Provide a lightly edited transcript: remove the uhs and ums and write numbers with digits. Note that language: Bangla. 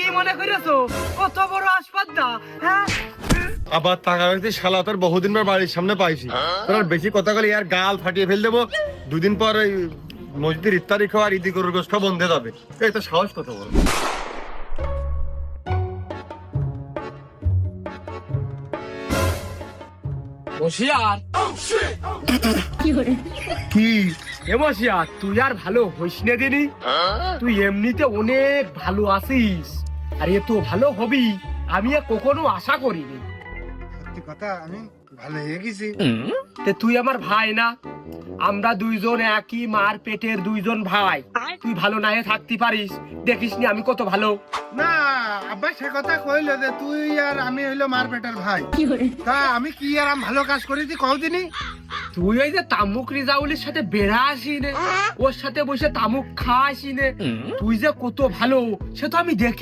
কি মনে করেছো কত বড় আসপাদ্দা? হ্যাঁ, আবার টাকা রাখতে শালা তোর বহুদিন পর বাড়ির সামনে পাইছি, তোর আর বেশি কথা বলে ইয়ার গাল ফাটিয়ে ফেল দেবো। দুদিন পর ওই মসজিদের ইফতারি খাওয়া আর ইদি গরুর গোশত বন্ধ হয়ে যাবে। এই তো সাহস কত বড়! বসিয়ার কি এ বসিয়ার, তুই আর ভালো হইস না দিনি। তুই এমনিতে অনেক ভালো আছিস, আর এত ভালো হবি আমি আর কখনো আশা করিনি। সত্যি কথা, আমি ভালো হয়ে গেছি। তে তুই আমার ভাই না? আমরা দুইজন একই মার পেটের দুইজন ভাই। তুই ভালো না হয়ে থাকতে পারিস? দেখিস নি আমি কত ভালো। না আব্বা সে কথা কইলো যে তুই আর আমি হইলো মার পেটের ভাই, তা আমি কি আর আমি ভালো কাজ করেছি কদিনই? তুই ওই যে তামুক রিজাউলের সাথে বেড়া আসি নে, ওর সাথে বসে তামুক খা আসি নে, তুই যে কত ভালো সে তো আমি দেখি।